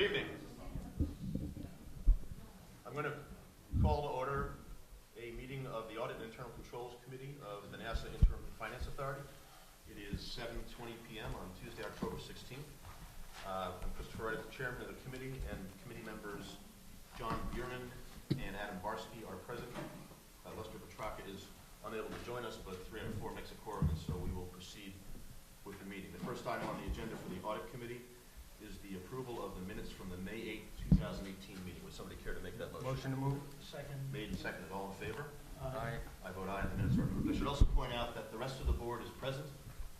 Good evening. I'm going to call to order a meeting of the Audit and Internal Controls Committee of the Nassau Interim Finance Authority. It is 7:20 p.m. on Tuesday, October 16th. I'm Christopher Wright, the chairman of the committee, and committee members John Bierman and Adam Barsky are present. Lester Petraka is unable to join us, but 3 and 4 makes a quorum, and so we will proceed with the meeting. The first item on the agenda for the audit committee is the approval of the minutes from the May 8th, 2018 meeting. Would somebody care to make that motion? Motion to move. Second. Made and seconded. All in favor? Aye. I vote aye. The minutes are approved. I should also point out that the rest of the board is present,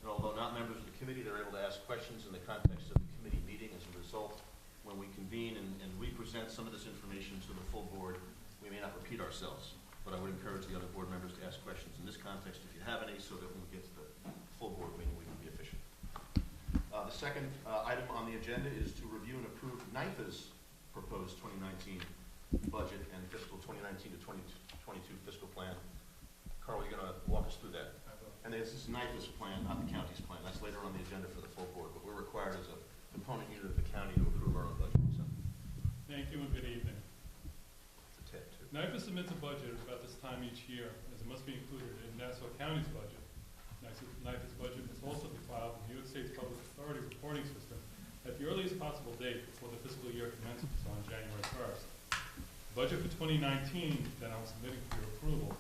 and although not members of the committee, they're able to ask questions in the context of the committee meeting. As a result, when we convene and re-present some of this information to the full board, we may not repeat ourselves. But I would encourage the other board members to ask questions in this context if you have any, so that when we get to the full board meeting, we can be efficient. The second item on the agenda is to review and approve NYFA's proposed 2019 budget and fiscal 2019 to 2022 fiscal plan. Carl, you're going to walk us through that. And this is NYFA's plan, not the county's plan. That's later on the agenda for the full board, but we're required as a component unit of the county to approve our own budget. So. Thank you and good evening. It's a tad too. NYFA submits a budget about this time each year, as it must be included in Nassau County's budget. NYFA's budget must also be filed in the New York State Public Authority reporting system at the earliest possible date before the fiscal year commences on January 1st. The budget for 2019 that I'm submitting for your approval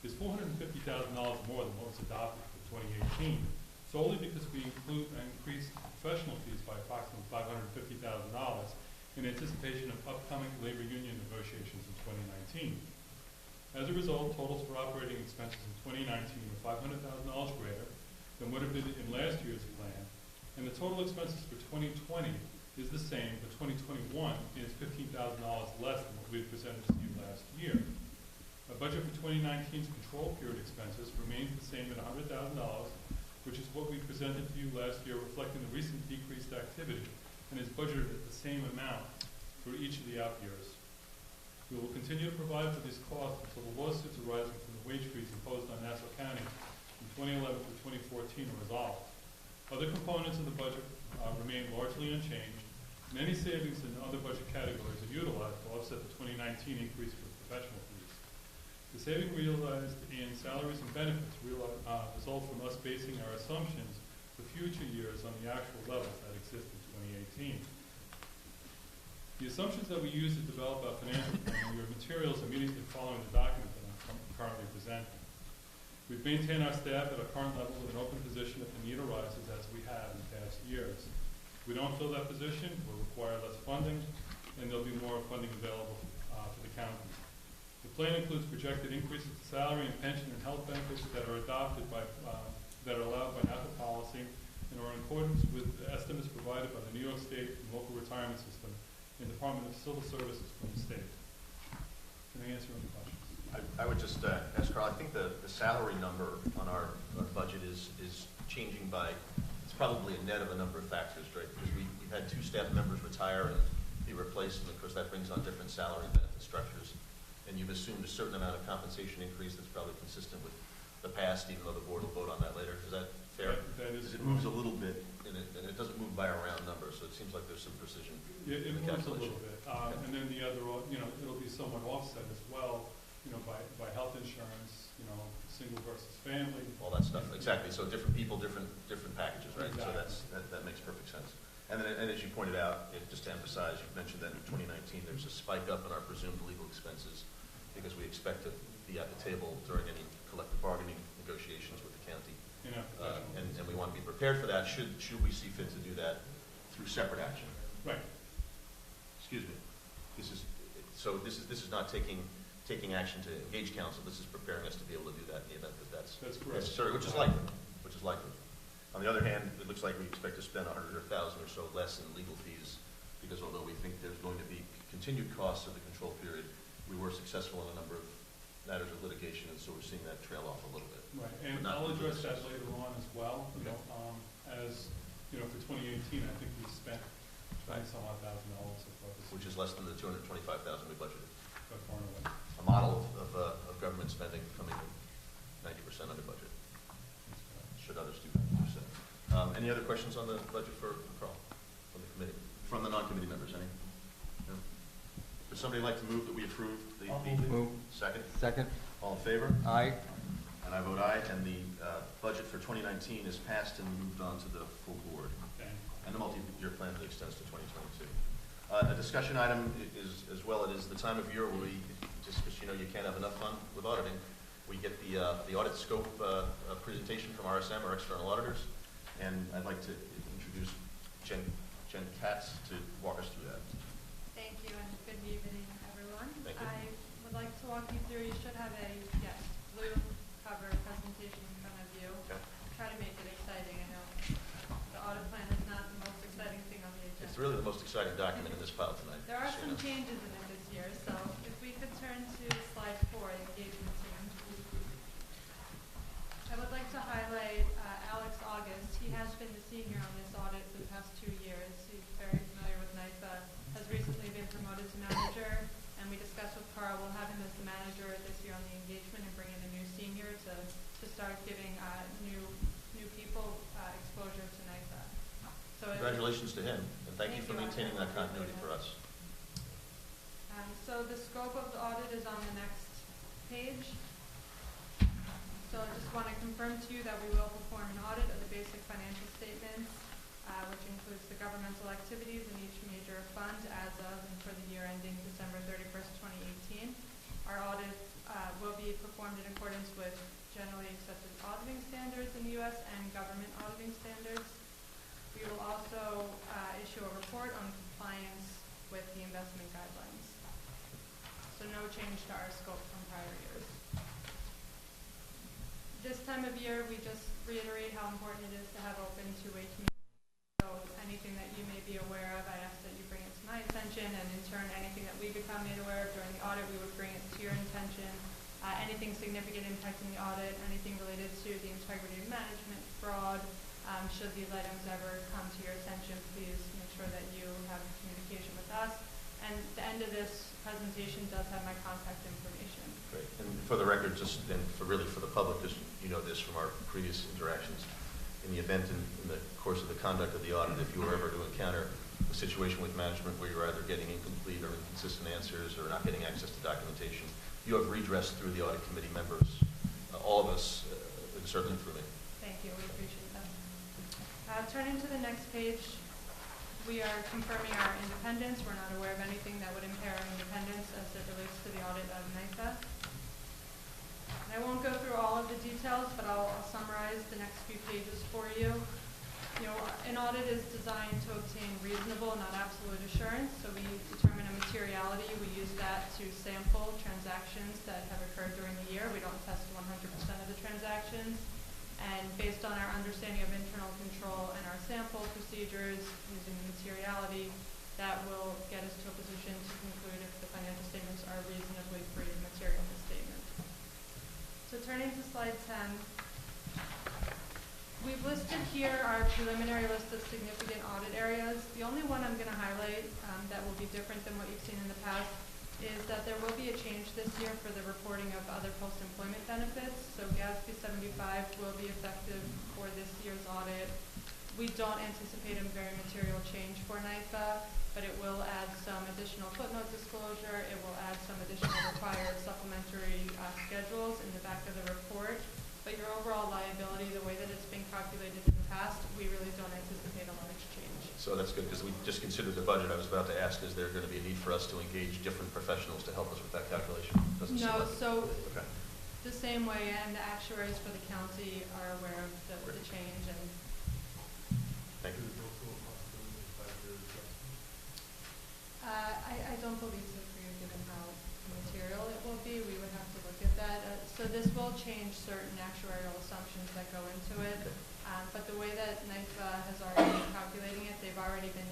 is $450,000 more than what was adopted for 2018, solely because we increased professional fees by approximately $550,000 in anticipation of upcoming labor union negotiations in 2019. As a result, totals for operating expenses in 2019 were $500,000 greater than would have been in last year's plan, and the total expenses for 2020 is the same, but 2021 is $15,000 less than what we had presented to you last year. Our budget for 2019's control period expenses remains the same at $100,000, which is what we presented to you last year, reflecting the recent decreased activity, and is budgeted at the same amount for each of the out years. We will continue to provide for these costs until the lawsuits arising from the wage freeze imposed on Nassau County from 2011 to 2014 are resolved. Other components of the budget remain largely unchanged, and any savings in other budget categories are utilized to offset the 2019 increase for professional fees. The saving realized in salaries and benefits result from us basing our assumptions for future years on the actual levels that exist in 2018. The assumptions that we use to develop our financial plan are your materials immediately following the document that I'm currently presenting. We've maintained our staff at our current level with an open position if the need arises, as we have in past years. If we don't fill that position, we'll require less funding, and there'll be more funding available for the county. The plan includes projected increases to salary and pension and health benefits that are adopted by, that are allowed by NAPA policy and are in accordance with the estimates provided by the New York State and local retirement system and Department of Civil Services from the state. Can I answer any questions? I would just ask Carl, I think the salary number on our budget is changing by, it's probably a net of a number of factors, right? Because we've had 2 staff members retire and be replaced, and of course that brings on different salary and benefit structures. And you've assumed a certain amount of compensation increase that's probably consistent with the past, even though the board will vote on that later. Is that fair? That is. It moves a little bit, and it doesn't move by a round number, so it seems like there's some precision. Yeah, it in the moves a calculation. little bit. And then the other, it'll be somewhat offset as well, by health insurance, single versus family. All that stuff, exactly. So different people, different packages, right? Exactly. So that makes perfect sense. And then, and as you pointed out, just to emphasize, you mentioned that in 2019 there's a spike up in our presumed legal expenses because we expect to be at the table during any collective bargaining negotiations with the county. And we want to be prepared for that should we see fit to do that through separate action. Right. Excuse me. This is not taking action to engage counsel. This is preparing us to be able to do that in the event that that's necessary, which is likely. On the other hand, it looks like we expect to spend $100,000 or so less in legal fees because although we think there's going to be continued costs of the control period, we were successful in a number of matters of litigation, and so we're seeing that trail off a little bit. Right, and I'll address that later on as well. Okay. For 2018, I think we spent $90-some-odd thousand for this. Which is less than the $225,000 we budgeted. By far and away. A model of government spending coming in 90% under budget. Should others do 90%. Any other questions on the budget for Carl from the committee? From the non-committee members, any? Would somebody like to move that we approve the? I'll move it. Move. Second? Second. All in favor? Aye. And I vote aye, and the budget for 2019 is passed and moved on to the full board. Thank you. And the multi-year plan that extends to 2022. A discussion item is, as well, it is the time of year where we, just because you know you can't have enough fun with auditing, we get the audit scope presentation from RSM, our external auditors, and I'd like to introduce Jen Katz to walk us through that. Thank you, and good evening, everyone. Thank you. I would like to walk you through, you should have a, blue cover presentation in front of you. Okay. Try to make it exciting. I know the audit plan is not the most exciting thing on the agenda. It's really the most exciting document in this file tonight. There are just so some you know. changes in it this year, so if we could turn to slide 4, engagement team. I would like to highlight Alex August. He has been the senior on this audit for the past 2 years. He's very familiar with NIFA, has recently been promoted to manager, and we discussed with Carl, we'll have him as the manager this year on the engagement and bring in a new senior to start giving new people exposure to NIFA. So Congratulations to him, and thank you Thank for you. maintaining that continuity for us. So the scope of the audit is on the next page. So I just want to confirm to you that we will perform an audit of the basic financial statements, which includes the governmental activities in each major fund as of and for the year ending December 31st, 2018. Our audit will be performed in accordance with generally accepted auditing standards in the U.S. and government auditing standards. We will also issue a report on compliance with the investment guidelines. So no change to our scope from prior years. This time of year, we just reiterate how important it is to have open two-way communication. So anything that you may be aware of, I ask that you bring it to my attention, and in turn, anything that we become made aware of during the audit, we would bring it to your attention. Anything significant impacting the audit, anything related to the integrity of management, fraud, should these items ever come to your attention, please make sure that you have communication with us. And the end of this presentation does have my contact information. Great. And for the record, just and for the public, because you know this from our previous interactions, in the event in the course of the conduct of the audit, if you were ever to encounter a situation with management where you're either getting incomplete or inconsistent answers or not getting access to documentation, you have redress through the audit committee members, all of us, and certainly through me. Thank you. We appreciate that. Turning to the next page, we are confirming our independence. We're not aware of anything that would impair our independence as it relates to the audit of NIFA. And I won't go through all of the details, but I'll summarize the next few pages for you. You know, an audit is designed to obtain reasonable, not absolute assurance. So we determine a materiality. We use that to sample transactions that have occurred during the year. We don't test 100% of the transactions. And based on our understanding of internal control and our sample procedures using the materiality, that will get us to a position to conclude if the financial statements are reasonably free of material misstatement. So turning to slide 10, we've listed here our preliminary list of significant audit areas. The only one I'm going to highlight that will be different than what you've seen in the past is that there will be a change this year for the reporting of other post-employment benefits. So GASB 75 will be effective for this year's audit. We don't anticipate a very material change for NIFA, but it will add some additional footnote disclosure. It will add some additional required supplementary schedules in the back of the report. But your overall liability, the way that it's been calculated in the past, we really don't anticipate a large change. So that's good, because we just considered the budget. I was about to ask, is there going to be a need for us to engage different professionals to help us with that calculation? Doesn't seem No, like it. so Okay. the same way, and the actuaries for the county are aware of the change. And Thank you. I don't believe so for you, given how material it will be. We would have to look at that. So this will change certain actuarial assumptions that go into it. But the way that NIFA has already been calculating it, they've already been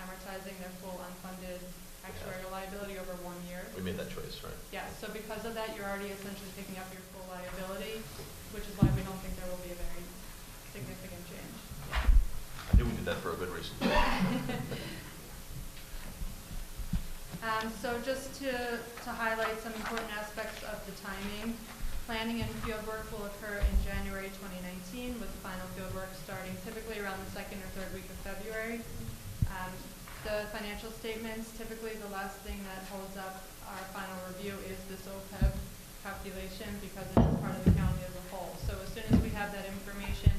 amortizing their full unfunded actuarial liability over 1 year. We made that choice, right? Yeah, so because of that, you're already essentially picking up your full liability, which is why we don't think there will be a very significant change. I knew we did that for a good reason. So just to highlight some important aspects of the timing, planning and field work will occur in January 2019, with the final field work starting typically around the 2nd or 3rd week of February. the financial statements. Typically, the last thing that holds up our final review is this OPEB calculation because it is part of the county as a whole. So as soon as we have that information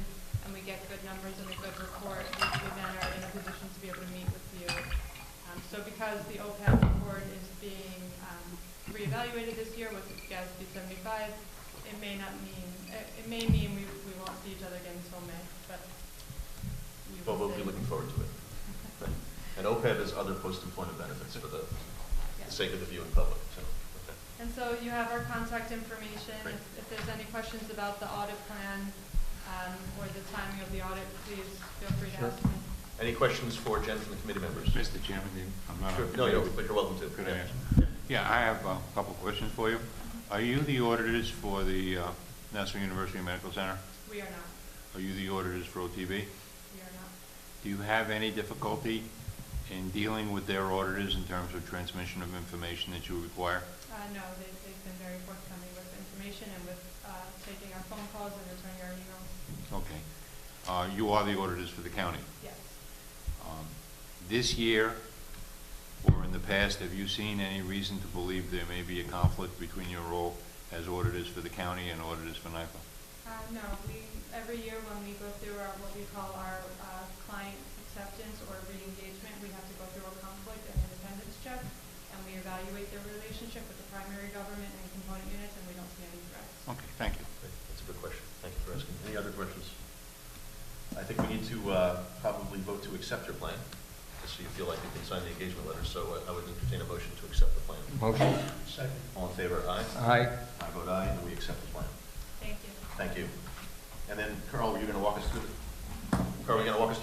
and we get good numbers and a good report, we then are in a position to be able to meet with you. So because the OPEB report is being reevaluated this year with GASB 75, it may mean we won't see each other again until May, but We'll be looking forward to it. Right. And OPEB is other post-employment benefits for the sake of the viewing public. So, okay. And so you have our contact information. Great. If there's any questions about the audit plan or the timing of the audit, please feel free to ask me. Any questions for Jen from the committee members? Mr. Chairman, I'm not. Sure. No, but you're welcome to. Could Yeah. I ask? Yeah, I have a couple of questions for you. Are you the auditors for the Nassau University Medical Center? We are not. Are you the auditors for OTB? We are not. Do you have any difficulty in dealing with their auditors in terms of transmission of information that you require? No, they've been very forthcoming with information and with taking our phone calls and returning our emails. Okay. You are the auditors for the county. Yes. This year, or in the past, have you seen any reason to believe there may be a conflict between your role as auditors for the county and auditors for NIFA? No, every year when we go through what we call our client acceptance or re-engagement, we have to go through a conflict and independence check, and we evaluate their relationship with the primary government and component units, and we don't see any threats. Okay, thank you. That's a good question. Thank you for asking. Any other questions? I think we need to probably vote to accept your plan, just so you feel like you can sign the engagement letter. So I would entertain a motion to accept the plan. Motion. Second. All in favor, aye? Aye. I vote aye, and we accept the plan. Thank you. Thank you. And then, Carl, you're going to walk us through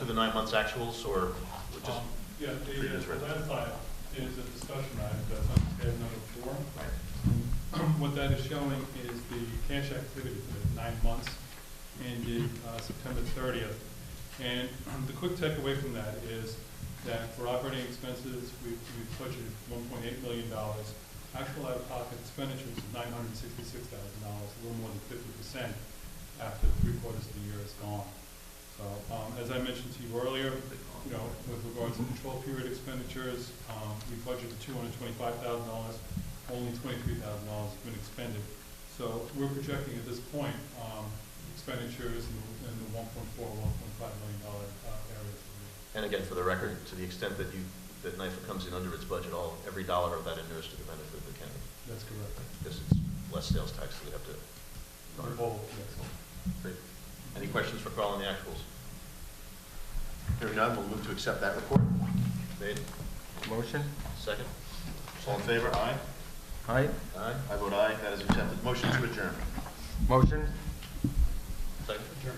the 9 months actuals, or we'll just? Yeah, read it as the written? last item is a discussion item that's on tab number 4. Right. What that is showing is the cash activity for the 9 months ended September 30th. And the quick takeaway from that is that for operating expenses, we've budgeted $1.8 million. Actual out-of-pocket expenditures is $966,000, a little more than 50% after 3/4 of the year is gone. So as I mentioned to you earlier, with regards to control period expenditures, we budgeted $225,000. Only $23,000 has been expended. So we're projecting at this point expenditures in the $1.4, $1.5 million areas. And again, for the record, to the extent that NIFA comes in under its budget, every dollar of that inures to the benefit of the county. That's correct. Because it's less sales tax that we have to. Both, yes. Great. Any questions for Carl on the actuals? Hearing none, we'll move to accept that report. Made. Motion. Second. All in favor? Aye. Aye. Aye. I vote aye. That is accepted. Motion to adjourn. Motion. Second. Adjourn.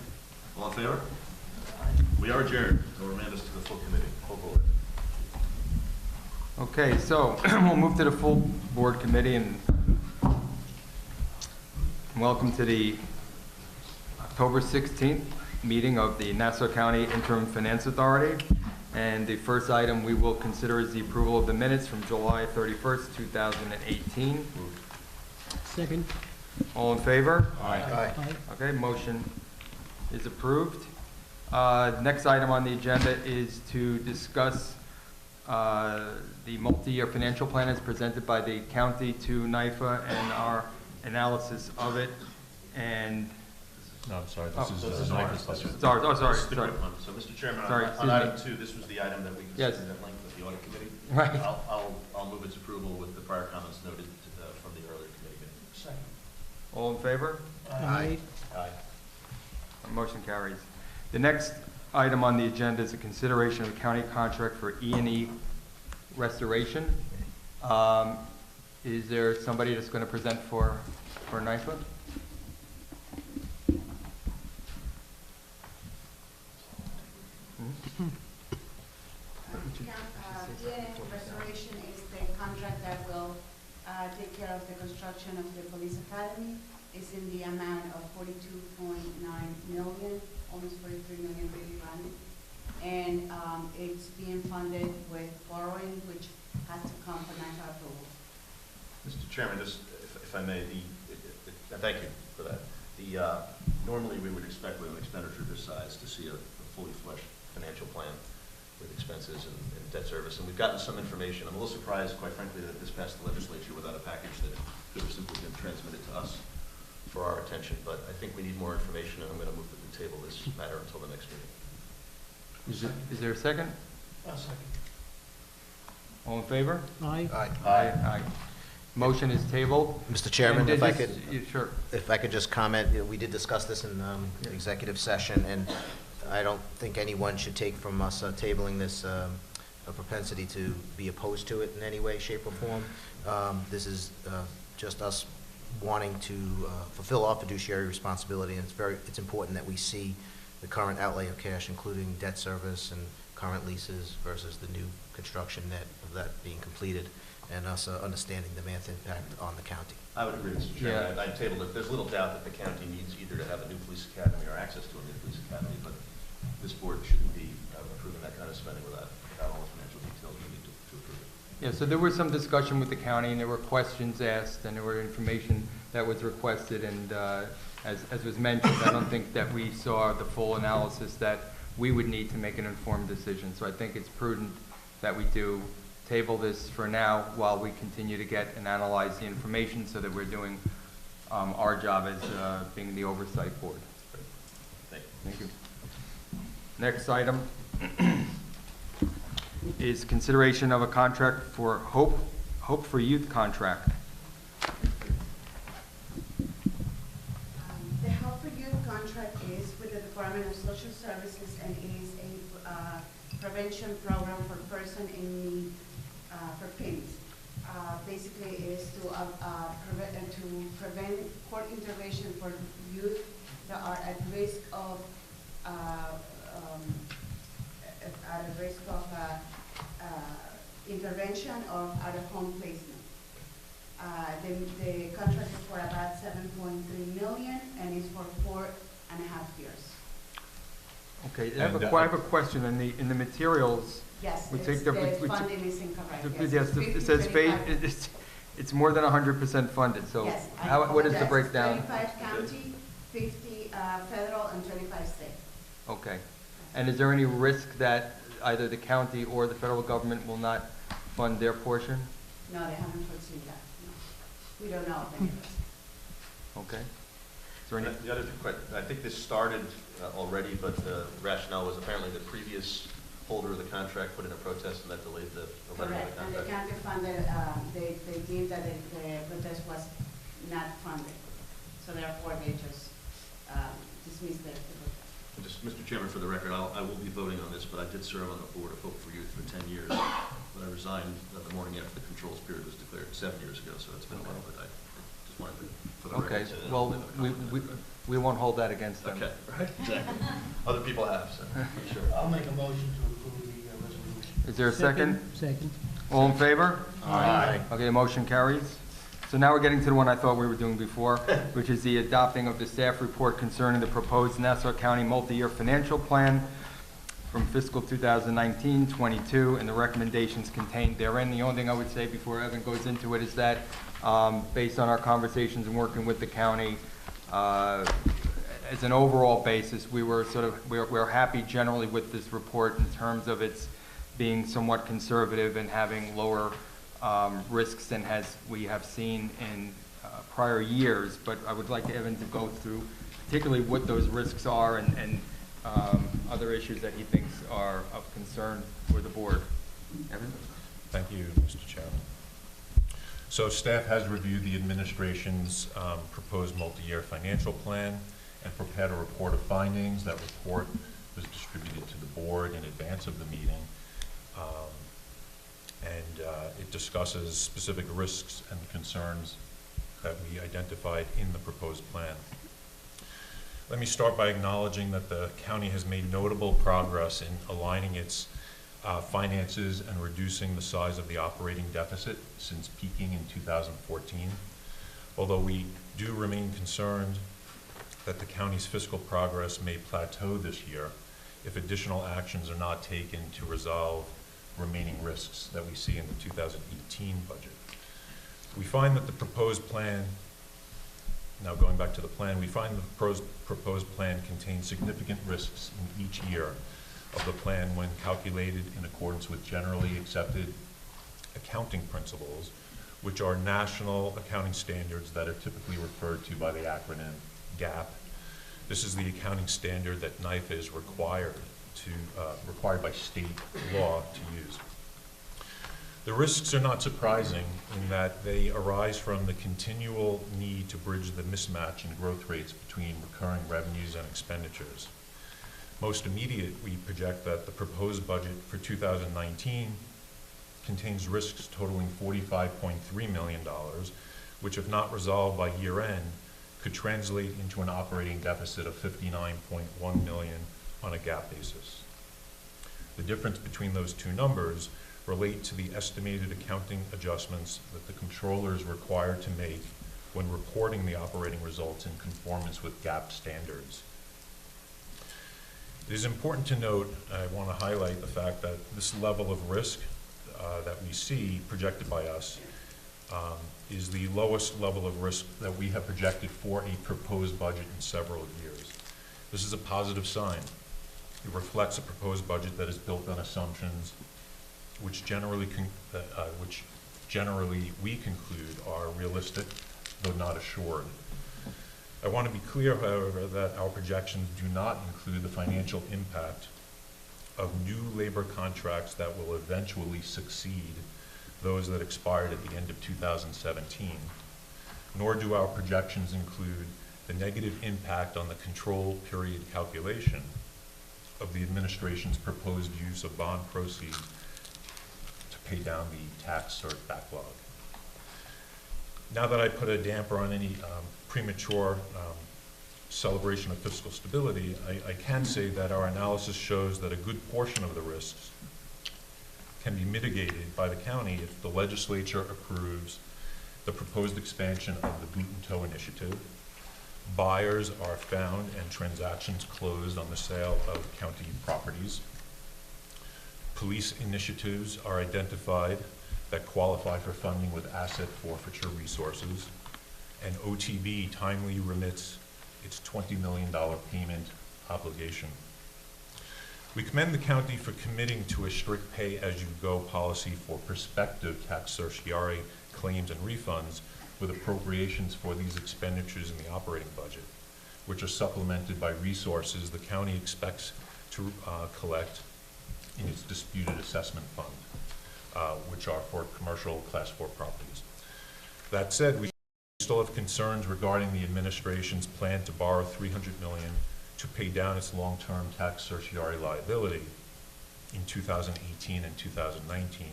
All in favor? We are adjourned. We'll remand us to the full committee, full board. Okay, so we'll move to the full board committee, and welcome to the October 16th meeting of the Nassau County Interim Finance Authority. And the first item we will consider is the approval of the minutes from July 31st, 2018. Second. All in favor? Aye. Okay, motion is approved. Next item on the agenda is to discuss the multi-year financial plan as presented by the county to NIFA and our analysis of it. And No, I'm sorry, Oh, this is NIFA's budget. sorry, This is the sorry. quick one. So, Mr. Chairman, Sorry, on excuse item me. 2, this was the item that we Yes. discussed at length with the audit committee. Right. I'll move its approval with the prior comments noted from the earlier committee meeting. Second. All in favor? Aye. Aye. Motion carries. The next item on the agenda is a consideration of a county contract for E&E restoration. Is there somebody that's going to present for NIFA? E&E restoration is the contract that will take care of the construction of the police academy. It's in the amount of $42.9 million, almost $43 million really running. And it's being funded with borrowing, which has to come from NIFA approval. Mr. Chairman, just if I may, thank you for that. Normally we would expect with an expenditure this size to see a fully fleshed financial plan. with expenses and debt service. And we've gotten some information. I'm a little surprised, quite frankly, that this passed the legislature without a package that could have simply been transmitted to us for our attention. But I think we need more information, and I'm going to move to the table this matter until the next meeting. Is there a second? I'll second. All in favor? Aye. Aye. Motion is tabled. Mr. Chairman, And if I just- could, yeah, Sure. if I could just comment, we did discuss this in Yeah. executive session, and I don't think anyone should take from us tabling this a propensity to be opposed to it in any way, shape, or form. This is just us wanting to fulfill our fiduciary responsibility, and it's important that we see the current outlay of cash, including debt service and current leases versus the new construction of that being completed, and us understanding the math impact on the county. I would agree, Mr. Chairman. I tabled it. There's little doubt that the county needs either to have a new police academy or access to a new police academy, but this board shouldn't be approving that kind of spending without all the financial details we need to approve it. Yeah, so there was some discussion with the county, and there were questions asked, and there were information that was requested, and as was mentioned, I don't think that we saw the full analysis that we would need to make an informed decision. So I think it's prudent that we do table this for now while we continue to get and analyze the information so that we're doing our job as being the oversight board. Thank you. Thank you. Next item is consideration of a contract for Hope for Youth contract. The Help for Youth contract is with the Department of Social Services and is a prevention program for person in need, for PINs. Basically it is to prevent court intervention for youth that are at risk of intervention or out-of-home placement. The contract is for about $7.3 million and is for 4.5 years. Okay, I have a question in the materials. Yes, We it's, take the the- we funding is incorrect. Yes, it says it's more than 100% funded, so Yes, I what is the apologize. breakdown? 25 county, 50 federal, and 25 state. Okay. And is there any risk that either the county or the federal government will not fund their portion? No, they haven't foreseen that, no. We don't know of any risk. Okay. Is there any, The other question, I think this started already, but the rationale was apparently the previous holder of the contract put in a protest and that delayed the letting of Correct, the and the contract. county funded, they deemed that the protest was not funded. So therefore, they just dismissed the protest. Just, Mr. Chairman, for the record, I will be voting on this, but I did serve on the board of Hope for Youth for 10 years. But I resigned the morning after the controls period was declared 7 years ago, so it's been a while, but I just wanted to, for the okay, record, say that. well, we won't hold that against them. Okay, right, exactly. Other people have, so, I'm sure. I'll make a motion to approve the resolution. Is there a second? Second. All in favor? Aye. Okay, the motion carries. So now we're getting to the one I thought we were doing before, which is the adopting of the staff report concerning the proposed Nassau County multi-year financial plan from fiscal 2019-22 and the recommendations contained therein. The only thing I would say before Evan goes into it is that based on our conversations and working with the county, as an overall basis, we're happy generally with this report in terms of its being somewhat conservative and having lower risks than we have seen in prior years. But I would like Evan to go through particularly what those risks are and other issues that he thinks are of concern for the board. Evan? Thank you, Mr. Chairman. So staff has reviewed the administration's proposed multi-year financial plan and prepared a report of findings. That report was distributed to the board in advance of the meeting. It discusses specific risks and concerns that we identified in the proposed plan. Let me start by acknowledging that the county has made notable progress in aligning its finances and reducing the size of the operating deficit since peaking in 2014. Although we do remain concerned that the county's fiscal progress may plateau this year if additional actions are not taken to resolve remaining risks that we see in the 2018 budget. We find that the proposed plan, now going back to the plan, we find the proposed plan contains significant risks in each year, of the plan when calculated in accordance with generally accepted accounting principles, which are national accounting standards that are typically referred to by the acronym GAAP. This is the accounting standard that NIFA is required by state law to use. The risks are not surprising in that they arise from the continual need to bridge the mismatch in growth rates between recurring revenues and expenditures. Most immediate, we project that the proposed budget for 2019 contains risks totaling $45.3 million, which if not resolved by year end, could translate into an operating deficit of $59.1 million on a GAAP basis. The difference between those two numbers relate to the estimated accounting adjustments that the controller is required to make when reporting the operating results in conformance with GAAP standards. It is important to note, I want to highlight the fact that this level of risk that we see projected by us is the lowest level of risk that we have projected for a proposed budget in several years. This is a positive sign. It reflects a proposed budget that is built on assumptions which generally we conclude are realistic, though not assured. I want to be clear, however, that our projections do not include the financial impact of new labor contracts that will eventually succeed those that expired at the end of 2017, nor do our projections include the negative impact on the control period calculation of the administration's proposed use of bond proceeds to pay down the tax cert backlog. Now that I put a damper on any premature celebration of fiscal stability, I can say that our analysis shows that a good portion of the risks can be mitigated by the county if the legislature approves the proposed expansion of the Boot and Tow initiative, buyers are found and transactions closed on the sale of county properties, police initiatives are identified that qualify for funding with asset forfeiture resources, and OTB timely remits its $20 million payment obligation. We commend the county for committing to a strict pay-as-you-go policy for prospective tax certiorari claims and refunds with appropriations for these expenditures in the operating budget, which are supplemented by resources the county expects to collect in its disputed assessment fund, which are for commercial Class 4 properties. That said, we still have concerns regarding the administration's plan to borrow $300 million to pay down its long-term tax certiorari liability in 2018 and 2019.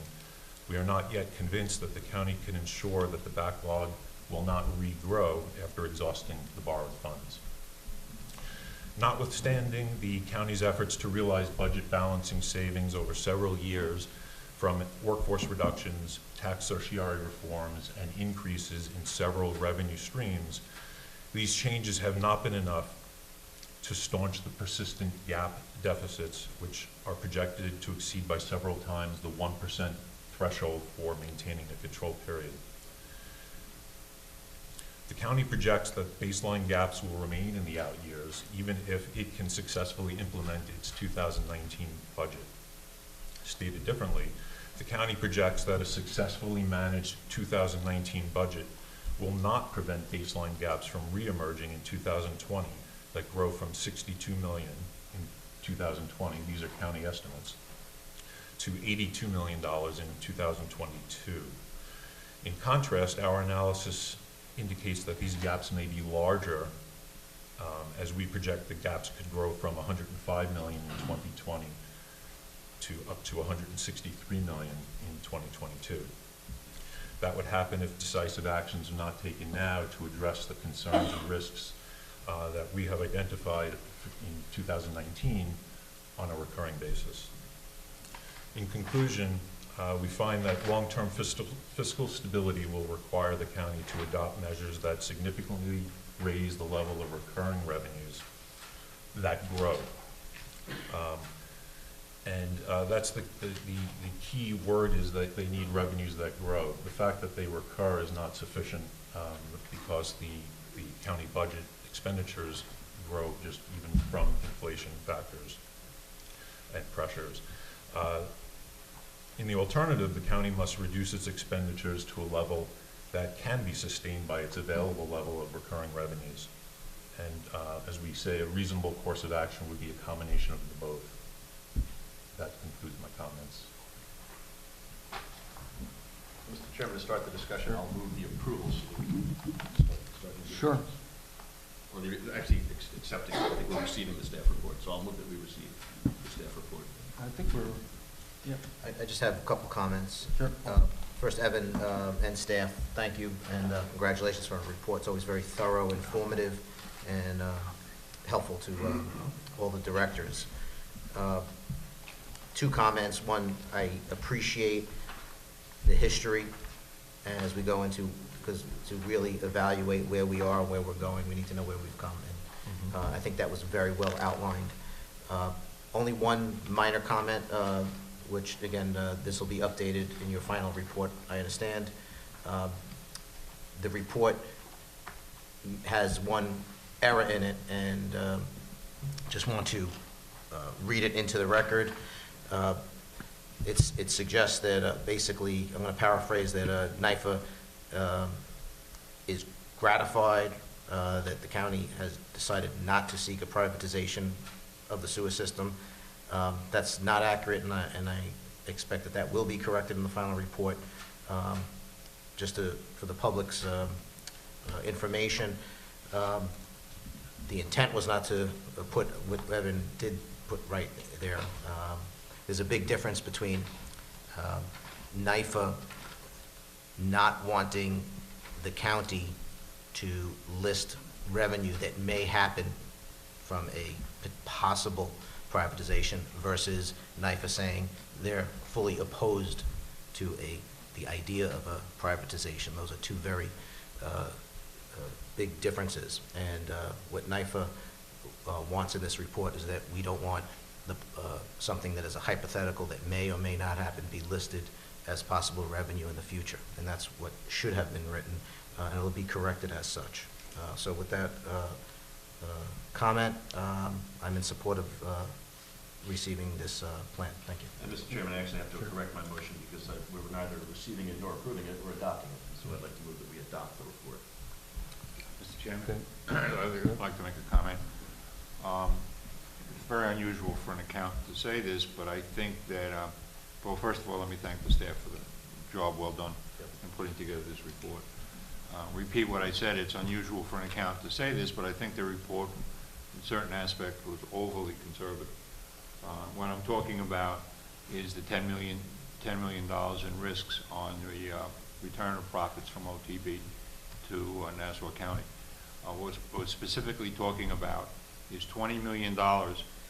We are not yet convinced that the county can ensure that the backlog will not regrow after exhausting the borrowed funds. Notwithstanding the county's efforts to realize budget balancing savings over several years from workforce reductions, tax certiorari reforms, and increases in several revenue streams, these changes have not been enough to staunch the persistent GAAP deficits, which are projected to exceed by several times the 1% threshold for maintaining a control period. The county projects that baseline gaps will remain in the out years, even if it can successfully implement its 2019 budget. Stated differently, the county projects that a successfully managed 2019 budget will not prevent baseline gaps from reemerging in 2020 that grow from $62 million in 2020, these are county estimates, to $82 million in 2022. In contrast, our analysis indicates that these gaps may be larger as we project the gaps could grow from $105 million in 2020 to up to $163 million in 2022. That would happen if decisive actions are not taken now to address the concerns and risks that we have identified in 2019 on a recurring basis. In conclusion, we find that long-term fiscal stability will require the county to adopt measures that significantly raise the level of recurring revenues that grow. That's the key word is that they need revenues that grow. The fact that they recur is not sufficient because the county budget expenditures grow just even from inflation factors. and pressures. In the alternative, the county must reduce its expenditures to a level that can be sustained by its available level of recurring revenues. And as we say, a reasonable course of action would be a combination of the both. That concludes my comments. Mr. Chairman, to start the discussion, I'll move the approval so that we can start the Sure. Or actually accepting, I think we're receiving the staff report, so I'll move that we receive the staff report. I think we're, yeah. I just have a couple comments. Sure. First, Evan and staff, thank you, and congratulations for our report. It's always very thorough, informative, and helpful to all the directors. Two comments. One, I appreciate the history as we go into, because to really evaluate where we are and where we're going, we need to know where we've come. And I think that was very well outlined. Only one minor comment, which again, this will be updated in your final report, I understand. The report has one error in it, and just want to read it into the record. It suggests that basically, I'm going to paraphrase, that NIFA is gratified that the county has decided not to seek a privatization of the sewer system. That's not accurate, and I expect that that will be corrected in the final report. Just for the public's information, the intent was not to put what Evan did put right there. There's a big difference between NIFA not wanting the county to list revenue that may happen from a possible privatization versus NIFA saying they're fully opposed to the idea of a privatization. Those are two very big differences. And what NIFA wants in this report is that we don't want something that is a hypothetical that may or may not happen be listed as possible revenue in the future. And that's what should have been written, and it'll be corrected as such. So with that comment, I'm in support of receiving this plan. Thank you. And Mr. Chairman, I actually have to correct my motion because we were neither receiving it nor approving it, we're adopting it. So I'd like to move that we adopt the report. Mr. Chairman, I'd like to make a comment. It's very unusual for an accountant to say this, but I think that, well, first of all, let me thank the staff for the job well done in putting together this report. Repeat what I said, it's unusual for an accountant to say this, but I think the report in certain aspects was overly conservative. What I'm talking about is the $10 million in risks on the return of profits from OTB to Nassau County. What we're specifically talking about is $20 million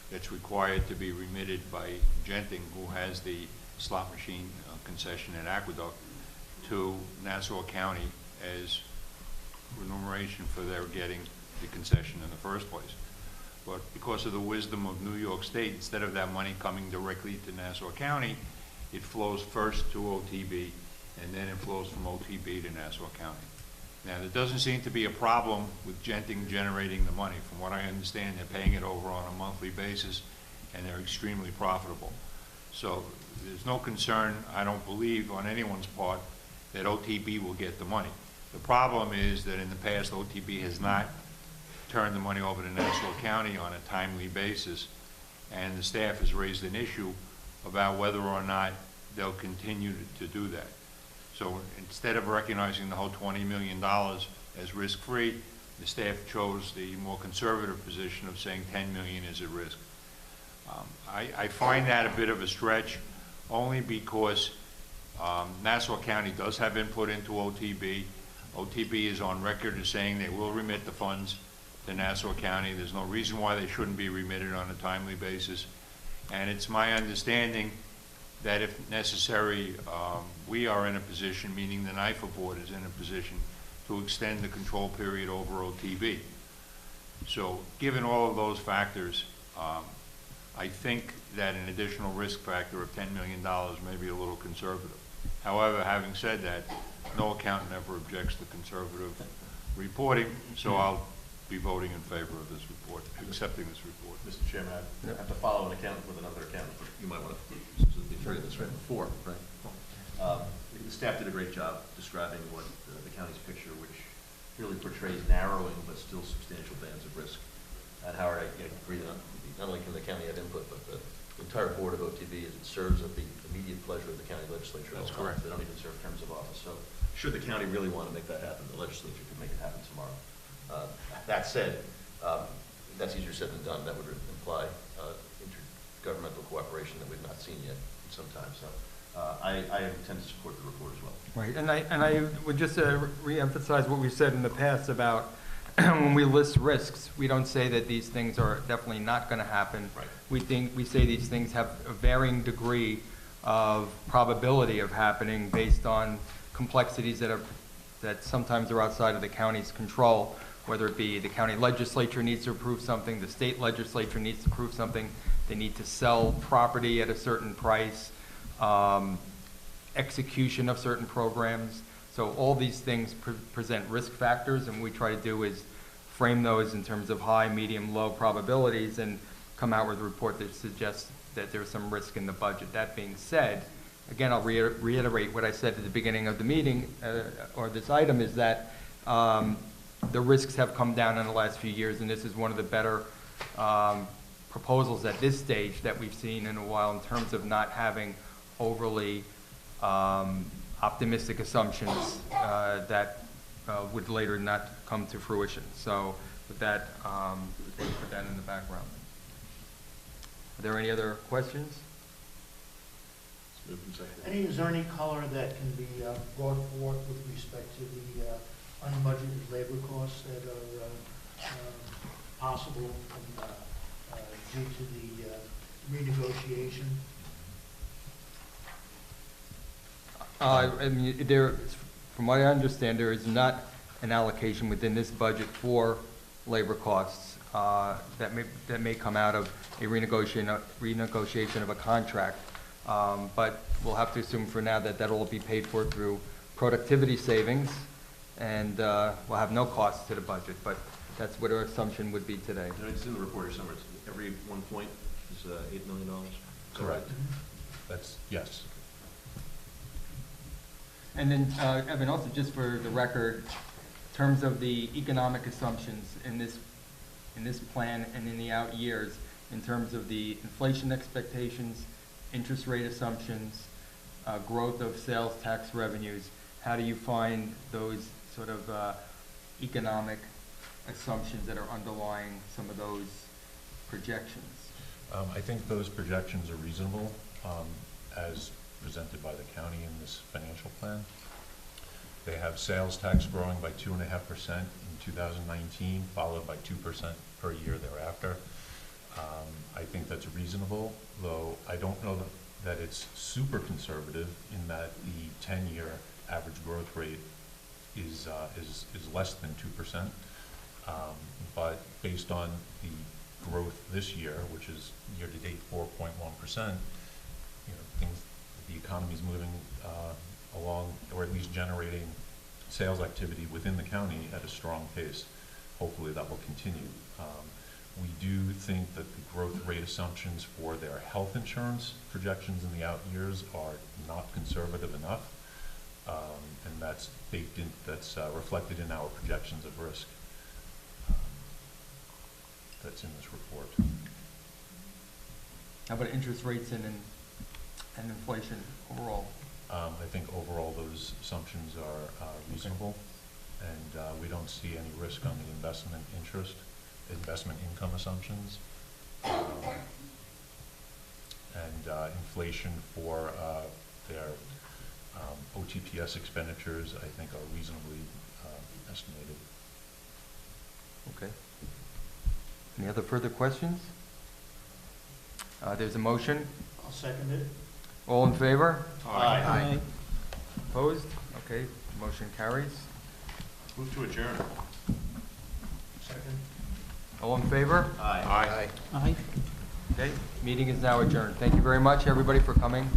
that's required to be remitted by Genting, who has the slot machine concession at Aqueduct, to Nassau County as remuneration for their getting the concession in the first place. But because of the wisdom of New York State, instead of that money coming directly to Nassau County, it flows first to OTB, and then it flows from OTB to Nassau County. Now, there doesn't seem to be a problem with Genting generating the money. From what I understand, they're paying it over on a monthly basis, and they're extremely profitable. So there's no concern, I don't believe, on anyone's part that OTB will get the money. The problem is that in the past, OTB has not turned the money over to Nassau County on a timely basis, and the staff has raised an issue about whether or not they'll continue to do that. So instead of recognizing the whole $20 million as risk-free, the staff chose the more conservative position of saying $10 million is at risk. I find that a bit of a stretch, only because Nassau County does have input into OTB. OTB is on record as saying they will remit the funds to Nassau County. There's no reason why they shouldn't be remitted on a timely basis. And it's my understanding that if necessary, we are in a position, meaning the NIFA board is in a position, to extend the control period over OTB. So given all of those factors, I think that an additional risk factor of $10 million may be a little conservative. However, having said that, no accountant ever objects to conservative reporting, so I'll be voting in favor of this report, accepting this report. Mr. Chairman, I have to follow an accountant with another accountant, but you might want to, since there'll be three of us right before, right? The staff did a great job describing what the county's picture, which really portrays narrowing but still substantial bands of risk. And Howard, I agree that not only can the county have input, but the entire board of OTB, it serves at the immediate pleasure of the county legislature. That's correct. They don't even serve terms of office. So should the county really want to make that happen, the legislature can make it happen tomorrow. That said, that's easier said than done. That would imply intergovernmental cooperation that we've not seen yet in some time. So I intend to support the report as well. Right, and I would just reemphasize what we said in the past about when we list risks, we don't say that these things are definitely not going to happen. Right. We say these things have a varying degree of probability of happening based on complexities that sometimes are outside of the county's control, whether it be the county legislature needs to approve something, the state legislature needs to approve something, they need to sell property at a certain price, execution of certain programs. So all these things present risk factors, and what we try to do is frame those in terms of high, medium, low probabilities and come out with a report that suggests that there's some risk in the budget. That being said, again, I'll reiterate what I said at the beginning of the meeting, or this item, is that the risks have come down in the last few years, and this is one of the better proposals at this stage that we've seen in a while in terms of not having overly optimistic assumptions that would later not come to fruition. So with that, we'll put that in the background. Are there any other questions? Is there any color that can be brought forth with respect to the unbudgeted labor costs that are possible due to the renegotiation? I mean, from what I understand, there is not an allocation within this budget for labor costs that may come out of a renegotiation of a contract. But we'll have to assume for now that that'll be paid for through productivity savings, and we'll have no cost to the budget. But that's what our assumption would be today. It's in the report somewhere. Every 1 point is $8 million. Correct. That's, yes. And then, Evan, also just for the record, in terms of the economic assumptions in this plan and in the out years, in terms of the inflation expectations, interest rate assumptions, growth of sales tax revenues, how do you find those sort of economic assumptions that are underlying some of those projections? I think those projections are reasonable as presented by the county in this financial plan. They have sales tax growing by 2.5% in 2019, followed by 2% per year thereafter. I think that's reasonable, though I don't know that it's super conservative in that the 10-year average growth rate is less than 2%. But based on the growth this year, which is year-to-date 4.1%, the economy is moving along, or at least generating sales activity within the county at a strong pace. Hopefully that will continue. We do think that the growth rate assumptions for their health insurance projections in the out years are not conservative enough, and that's baked in. That's reflected in our projections of risk. That's in this report. How about interest rates and inflation overall? I think overall those assumptions are reasonable, and we don't see any risk on the investment income assumptions. And inflation for their OTPS expenditures, I think, are reasonably estimated. Okay. Any other further questions? There's a motion. I'll second it. All in favor? Aye. Opposed? Okay, motion carries. Move to adjourn. Second. All in favor? Aye. Aye. Okay, meeting is now adjourned. Thank you very much, everybody, for coming.